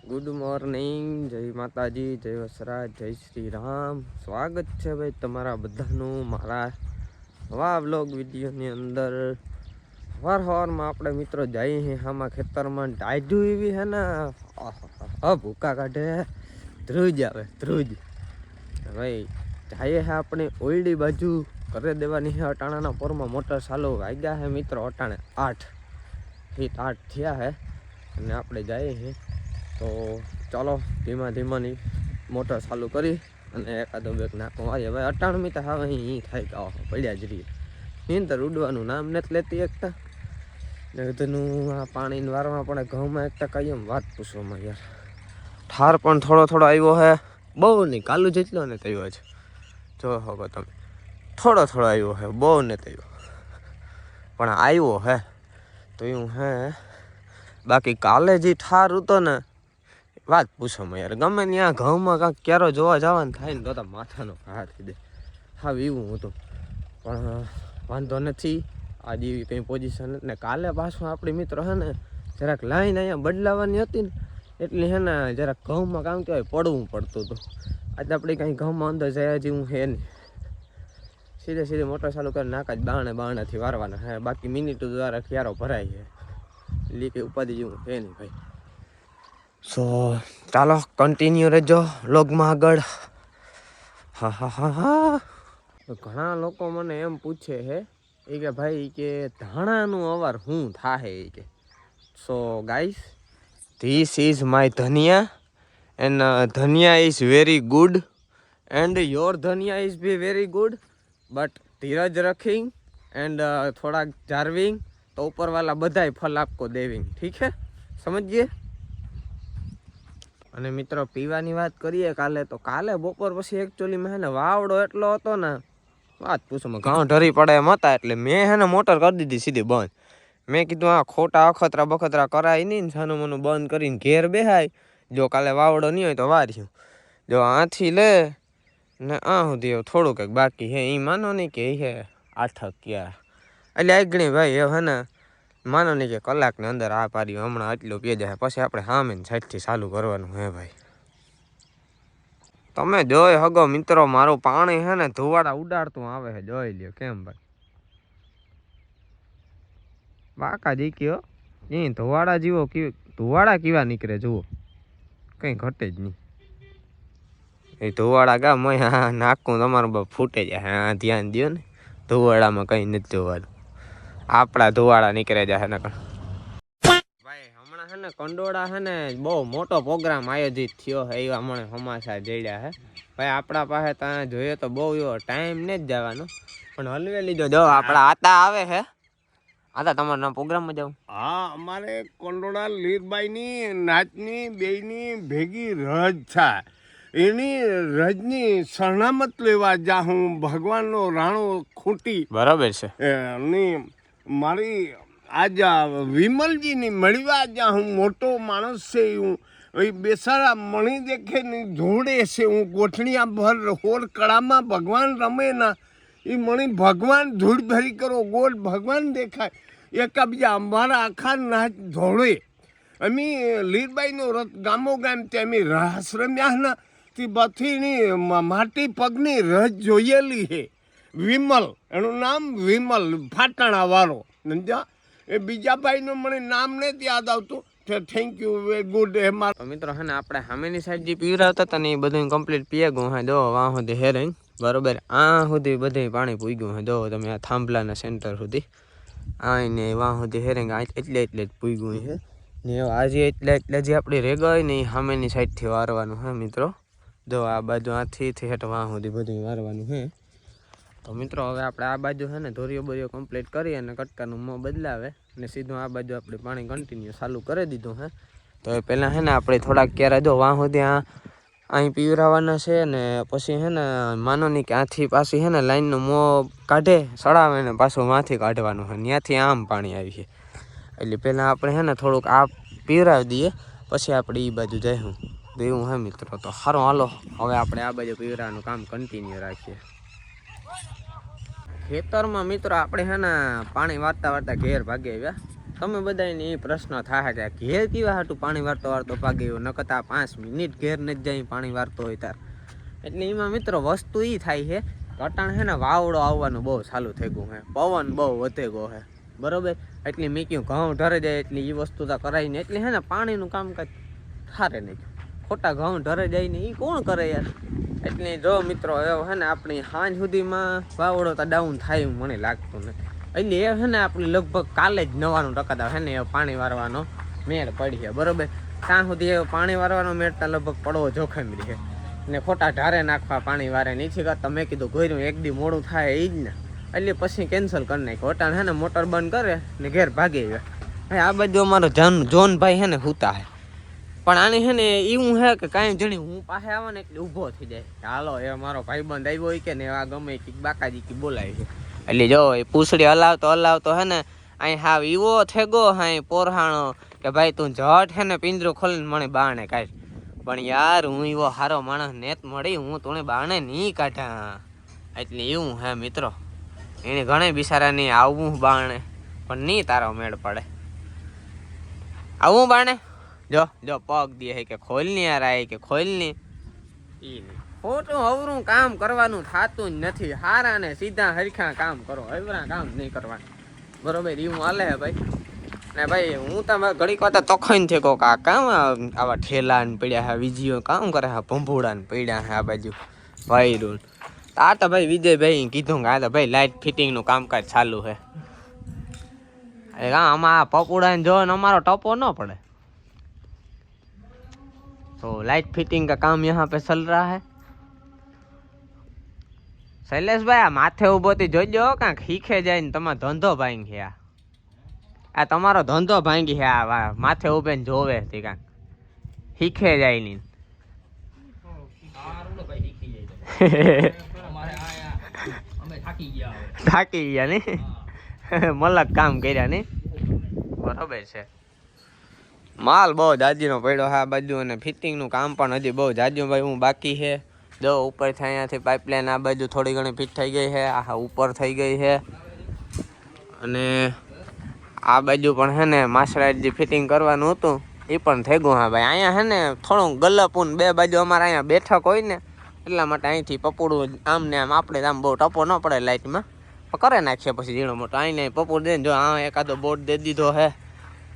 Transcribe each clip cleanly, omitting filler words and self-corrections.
Good morning, જય માતાજી, જય વસરાજ, જય શ્રી રામ. સ્વાગત છે ભાઈ તમારા બધાનું મારા નવા વ્લોગ વિડીયોની અંદર. સવારમાં આપણે મિત્રો જઈએ છીએ આમાં ખેતરમાં. ડાઢું એવી હે ને ભૂકા કાઢે, ધ્રુજ આવે ધ્રુજ. ભાઈ જઈએ છે આપણે ઓયડી બાજુ કરી દેવાની છે. અટાણાના પોરમાં મોટર ચાલુ વાગ્યા છે મિત્રો. અટાણે 8 થયા છે અને આપણે જઈએ છીએ. તો ચાલો ધીમા ધીમાની મોટર ચાલુ કરી અને એકાદો બેગ નાખો મારીએ. ભાઈ અટાણું મીટર હવે અહીં થાય કે પડ્યા જ રહીએ. નીંદર ઉડવાનું નામ નથી લેતી એકતા ને બધાનું. આ પાણીને વારવા પડે ઘઉંમાં એકતા કઈ એમ વાત પૂછવામાં યાર. ઠાર પણ થોડો આવ્યો છે, બહુ નહીં. કાલું જેટલો ને થયો છે, જો હવે તમે. થોડો આવ્યો છે, બહુ ને થયો પણ આવ્યો હે તો એવું હે. બાકી કાલે જે ઠાર હતો ને વાત પૂછોમાં યાર. ગમે ત્યાં ઘઉંમાં કાંઈક ક્યારો જોવા જવાનું થાય ને તો માથાનો ઘા થઈ દે. હા એવું હતું પણ વાંધો નથી. આજે એવી કંઈ પોઝિશન નથી ને. કાલે પાછું આપણી મિત્રો હે ને જરાક લાઈન અહીંયા બદલાવાની હતી ને એટલે હે ને જરાક ઘઉંમાં કામ કહેવાય પડવું પડતું હતું. આજે આપણે કાંઈ ઘઉંમાં અંદર જાય જેવું હે નહીં. સીધે મોટર ચાલુ કરી નાખા જ બારણેથી વારવાના હે. બાકી મિનિટો દ્વારા ક્યારો ભરાય છે. લીકે ઉપાધિ જેવું હે નહીં ભાઈ. સો ચાલો કન્ટિન્યુ રહેજો વ્લોગમાં આગળ. હા. ઘણા લોકો મને એમ પૂછે છે એ કે ભાઈ કે ધાણાનું અવાર શું થાહે એ કે. So guys, this is my dhaniya and dhaniya is very good and your dhaniya is be very good but ધીરજ રખિંગ એન્ડ થોડાક જારવિંગ तो ऊपर वाला बधाई फल आपको देविंग. ठीक है, समझिए. અને મિત્રો પીવાની વાત કરીએ કાલે તો કાલે બપોર પછી એકચ્યુઅલીમાં હે ને વાવડો એટલો હતો ને વાત પૂછોમાં. ઘઉં ઢરી પડે એમ હતા એટલે મેં હે ને મોટર કરી દીધી સીધી બંધ. મેં કીધું આ ખોટા અખતરા બખતરા કરાય નહીં ને સાનું મનું બંધ કરીને ઘેર બેહાય. જો કાલે વાવડો નહીં હોય તો વાર્યું. જો આથી લે ને આ સુધી થોડું કંઈક બાકી હે. એ માનો નહીં કે હે 8 ક્યાં એટલે આગણી ભાઈ એ હે ને માનો નહીં કે કલાકની અંદર આ પાર્યું હમણાં એટલું પી જાય. પછી આપણે સામેની સાઈડથી ચાલુ કરવાનું હે ભાઈ. તમે જોઈ હગો મિત્રો મારું પાણી હે ને ધુવાડા ઉડાડતું આવે છે. જોઈ લ્યો કેમ ભાઈ. બાકા દીકીઓ એ ધુવાડા જીવો ધુવાડા કેવા નીકળે જુઓ, કંઈ ઘટે જ નહીં. એ ધુવાડા ગામ હા નાખું તમારું ફૂટે જાય. હા ધ્યાન દો ને, ધુવાડામાં કંઈ નથી જોવાનું. આપણા ધુવાડા નીકળે જાય ને ભાઈ. હમણાં હે ને કંડોળા હે ને બહુ મોટો પ્રોગ્રામ આયોજિત થયો હે એવા મને સમાચાર જડ્યા હે ભાઈ. આપણા પાસે ત્યાં જોઈએ તો બહુ એવો ટાઈમ ને જ જવાનો પણ હલવે લીધો. જો આપણા આતા આવે હે. આતા તમારા પ્રોગ્રામમાં જાવ. હા, અમારે કંડોળા લીરબાઈની નાચની બેયની ભેગી રજ છે. એની રજની શરણામત લેવા જા હું ભગવાનનો રાણો ખૂંટી. બરાબર છે. એની મારી આજ વિમલજીની મળવા જ્યાં હું મોટો માણસ છે. હું એ બેસાડા મણી દેખે ને જોડે છે. હું ગોઠણિયા ભર હોર કળામાં ભગવાન રમે ના એ મણી ભગવાન ધૂળ ભરી કરો ગોળ ભગવાન દેખાય. એકાબીજા અમારા આખા નાચ ધોળે. અમે લીરબાઈનો રથ ગામો ગામ તે અમે રાસ રમ્યા ના તે બથીની માટી પગની રજ જોયેલી છે. વિમલ એનું નામ વિમલ ફાટાણા વાળો. સમજ્યા? એ બીજા ભાઈનું મને નામ નથી યાદ આવતું. Thank you, very good. એમાં મિત્રો હે ને આપણે સામેની સાઈડ જે પીવરાવતા હતા ને એ બધું કમ્પ્લીટ પીએ ગયું હે. જો વાં સુધી હેરેંગ બરોબર આ સુધી બધું પાણી પૂઈ ગયું હે. જો તમે આ થાંભલાના સેન્ટર સુધી આને વાં સુધી હેરેંગ એટલે જ પૂઈ ગયું છે ને. આજે એટલે જે આપણી રેગા હોય ને એ સામેની સાઈડથી વારવાનું હે મિત્રો. જો આ બાજુ આથી હેઠ વાં સુધી બધું વારવાનું હે. તો મિત્રો હવે આપણે આ બાજુ છે ને ધોરીઓ બોરીઓ કમ્પ્લીટ કરી અને કટકાનું મોં બદલાવે અને સીધું આ બાજુ આપણે પાણી કન્ટિન્યુ ચાલુ કરી દીધું હે. તો એ પહેલાં છે ને આપણે થોડાક ક્યારે જો વાં સુધી અહીં પીવરાવાના છે ને પછી છે ને માનો નહીં કે આથી પાછી છે ને લાઈનનું મોં કાઢે સડાવે ને પાછું માંથી કાઢવાનું છે. ત્યાંથી આમ પાણી આવી છે એટલે પહેલાં આપણે છે ને થોડુંક આ પીવરાવી દઈએ પછી આપણે એ બાજુ જઈશું. તો એવું હે મિત્રો. તો સારું હાલો હવે આપણે આ બાજુ પીવરાવાનું કામ કન્ટિન્યુ રાખીએ. ખેતરમાં મિત્રો આપણે હે ને પાણી વારતા ઘેર ભાગે આવ્યા તમે બધાને એ પ્રશ્ન થાય કે ઘેર કેવા હાટું પાણી વારતો ભાગે નકતા 5 મિનિટ ઘેર ને જ જાય પાણી વારતો હોય તાર. એટલે એમાં મિત્રો વસ્તુ એ થાય છે અટાણ છે ને વાવડો આવવાનું બહુ ચાલુ થઈ ગયું છે, પવન બહુ વધે ગયો છે બરોબર. એટલે મેં કહ્યું ઘઉં ઢરે જાય એટલે એ વસ્તુ તો કરાય ને, એટલે છે ને પાણીનું કામકાજ થારે નહીં. ખોટા ઘઉં ઢરે જાય ને એ કોણ કરે યાર. એટલે જો મિત્રો એવો છે ને આપણી સાંજ સુધીમાં વાવડો તો ડાઉન થાય એવું મને લાગતું નથી. એટલે એ છે ને આપણી લગભગ કાલે જ 99% છે ને એ પાણી વારવાનો મેળ પડી છે બરોબર. ત્યાં સુધી એ પાણી વારવાનો મેળ તો લગભગ પડવો જોખમ રહે ને ખોટા ઢારે નાખવા પાણી વારે નીચે કરતા મેં કીધું ગોર્યું એક દી મોડું થાય એ જ ને, એટલે પછી કેન્સલ કરી નાખ્યું. અટાણ છે ને મોટર બંધ કરે ને ઘેર ભાગી ગયા. આ બાજુ અમારો જોનભાઈ છે ને હુતા છે, પણ આની છે ને એવું છે કે કાંઈ જણી હું પાસે આવે ને એટલે ઊભો થઈ જાય. હાલો એ મારો ભાઈબંધ આવ્યો હોય કે ને આ ગમે કે બાકાજી કી બોલાય છે. એટલે જો એ પૂછડી હલાવતો હે ને અહીં હાવ એવો થેગો હા પોરહાણો કે ભાઈ તું જટ હે ને પિંજરું ખોલીને મને બાણે કાઢ. પણ યાર હું એવો સારો માણસ નેત મળી હું તું બાણે નહીં કાઢા. એટલે એવું હે મિત્રો, એને ઘણા બિચારાની આવવું બાણે પણ નહીં તારો મેળ પડે. આવું બાણે જો પગ દે કે ખોલની યાર આય કે ખોલની ઈ નહીં. ખોટું અવરું કામ કરવાનું થતું જ નથી. હારા ને સીધા હરખા કામ કરો, અવરા કામ નહીં કરવાનું બરોબર. એવું હાલે હે ભાઈ. ને ભાઈ હું તો ઘડીક વાર તોખાઈને છે કહો આ કામ આવા ઠેલા ને પડ્યા હે, વિજીઓ કામ કરે હે, ભંભોડા ને પડ્યા હે આ બાજુ ભાઈ રૂલ. આ તો ભાઈ વિજયભાઈ કીધું કે આ તો ભાઈ લાઇટ ફિટિંગ નું કામકાજ ચાલુ છે. આમાં પપુડા ને જો ને અમારો ટપો ન પડે तो लाइट फिटिंग का काम यहाँ पे चल रहा है. शैलेष भाई आ माथे उभो थी जोजो कांक हीखे जाए ने तमारो धंधो भांगी आ तमारो धंधो भांगी है आ माथे उभे ने जोवे थी कांक हीखे जाए नी થાકી ગયા ને મલક કામ કર્યા ને બરોબર છે. માલ બહુ જાજીનો પડ્યો હા બાજુ અને ફિટિંગનું કામ પણ હજી બહુ જાજુ ભાઈ હું બાકી છે. જો ઉપરથી અહીંયાથી પાઇપલાઇન આ બાજુ થોડી ઘણી ફિટ થઈ ગઈ છે, આ ઉપર થઈ ગઈ છે અને આ બાજુ પણ છે ને માસરાઈટ જે ફિટિંગ કરવાનું હતું એ પણ થઈ ગયું. હા ભાઈ અહીંયા છે ને થોડું ગલ્લપુન બે બાજુ અમારે અહીંયા બેઠક હોય ને એટલા માટે અહીંથી પપોડું આમ ને આમ આપણે આમ બહુ ટપો ન પડે લાઇટમાં કરે નાખીએ પછી ઝીણો મોટો અહીંને પપોડ દે ને જો આ એકાદો બોર્ડ દે દીધો હે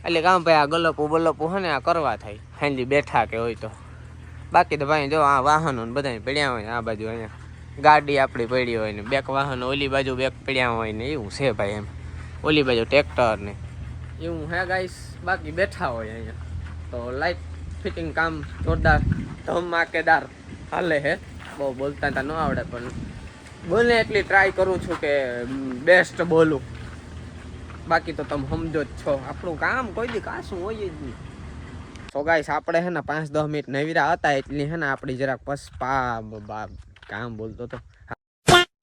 એટલે કામ ભાઈ આ ગલપું છે ને આ કરવા થાય હાંજી બેઠા કે હોય તો. બાકી તો ભાઈ જો આ વાહનો ને બધા પડ્યા હોય આ બાજુ અહીંયા ગાડી આપણી પડી હોય ને બેક વાહનો ઓલી બાજુ બેક પડ્યા હોય ને એવું છે ભાઈ. એમ ઓલી બાજુ ટ્રેક્ટર ને એવું હે ગાઈસ. બાકી બેઠા હોય અહીંયા તો લાઇટ ફિટિંગ કામ જોરદાર ધમાકેદાર હાલે હે. બહુ બોલતા તા ન આવડે પણ બોલને એટલી ટ્રાય કરું છું કે બેસ્ટ બોલું. બાકી તો તમે સમજો જ છો આપણું કામ કોઈ દી કાશું હોય જ નહીં. તો ગાઈસ આપણે હે ને 5-10 મિનિટ નવીરા હતા એટલે હે ને આપણી જરાક કામ બોલતો તો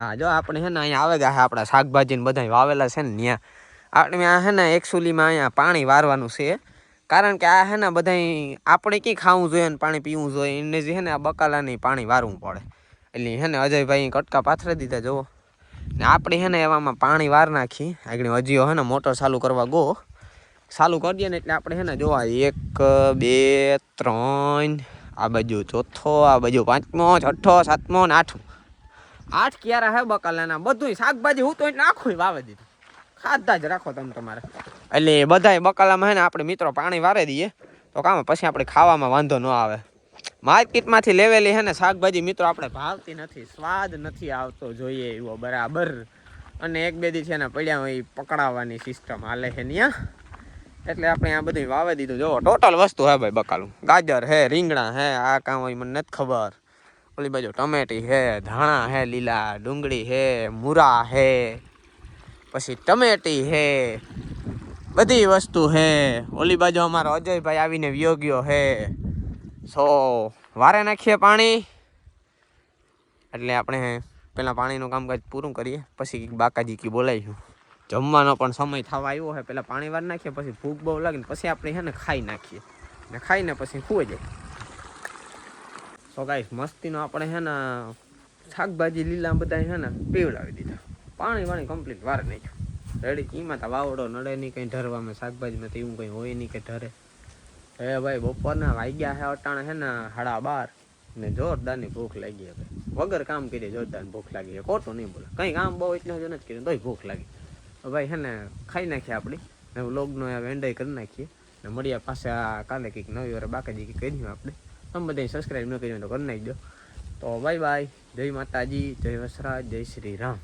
હા જો આપણે હે ને અહીંયા આવે ગયા આપણા શાકભાજી ને બધા વાવેલા છે ને ત્યાં આપણે આ હે ને એકચ્યુઅલીમાં અહીંયા પાણી વારવાનું છે. કારણ કે આ હે ને બધા આપણે કંઈ ખાવું જોઈએ ને પાણી પીવું જોઈએ એને જે હે ને આ બકાલાની પાણી વારવું પડે. એટલે હે ને અજયભાઈ કટકા પાથરી દીધા જુઓ ને આપણે હે ને એવામાં પાણી વાર નાખી આગળ હજીઓ હે ને મોટર ચાલુ કરવા ગો ચાલુ કરી દઈએ ને એટલે આપણે હે ને જોવા 1 2 3 આ બાજુ ચોથો આ બાજુ 5મો 6ઠો 7મો ને 8મો 8 ક્યારા હે બકાલાના બધું શાકભાજી હું તો એટલે આખું વાવે દીધું ખાધા જ રાખો તમે તમારે. એટલે બધાય બકાલામાં હે ને આપણે મિત્રો પાણી વારે દઈએ તો કામ પછી આપણે ખાવામાં વાંધો ન આવે. માર્કેટમાંથી લેવેલી હે ને શાકભાજી મિત્રો આપણે ભાવતી નથી, સ્વાદ નથી આવતો જોઈએ એવો બરાબર. અને 1-2 દી છે ને પડ્યા હોય પકડાવવાની સિસ્ટમ હાલે છે ત્યાં એટલે આપણે આ બધું વાવી દીધું. જો ટોટલ વસ્તુ હે ભાઈ બકાલું. ગાજર હે, રીંગણા હે, આ કામ હોય મને નથી ખબર. ઓલી બાજુ ટમેટી હે, ધાણા હે, લીલા ડુંગળી હે, મૂરા હે, પછી ટમેટી હે, બધી વસ્તુ હે. ઓલી બાજુ અમારો અજયભાઈ આવીને વ્યો ગયો હે. સો વારે નાખીએ પાણી એટલે આપણે પહેલાં પાણીનું કામકાજ પૂરું કરીએ પછી બાકાજી કી બોલાવીશું. જમવાનો પણ સમય થવા આવ્યો છે. પહેલાં પાણી વાર નાખીએ પછી ભૂખ બહુ લાગે ને પછી આપણે છે ને ખાઈ નાખીએ ને ખાઈને પછી ખુઈ જાય. સો ગાઈસ મસ્તીનો આપણે છે ને શાકભાજી લીલા બધા છે ને પીવડાવી દીધા પાણી કમ્પ્લીટ વાર નાખ્યું. રેડી એમાં તો વાવડો નડે નહીં કંઈ ઢરવામાં શાકભાજીમાં તો એવું કંઈ હોય નહીં કે ઢરે. હે ભાઈ બપોરના વાગ્યા છે અટાણે છે ને 12:30 ને જોરદારની ભૂખ લાગી હવે વગર કામ કરીએ જોરદારની ભૂખ લાગી છે ખોટું નહીં બોલે કંઈ કામ બહુ એટલું જ નથી કર્યું તોય ભૂખ લાગી. ભાઈ છે ને ખાઈ નાખીએ આપણી ને વ્લોગનો એન્ડ કરી નાખીએ ને મળીએ પાસે આ કાલે કંઈક નવી વાર બાકી કંઈક કરીએ આપણે. તમે બધા સબસ્ક્રાઈબ ન કર્યું તો કરી નાખજો. તો બાય બાય, જય માતાજી, જય વસરાજ, જય શ્રી રામ.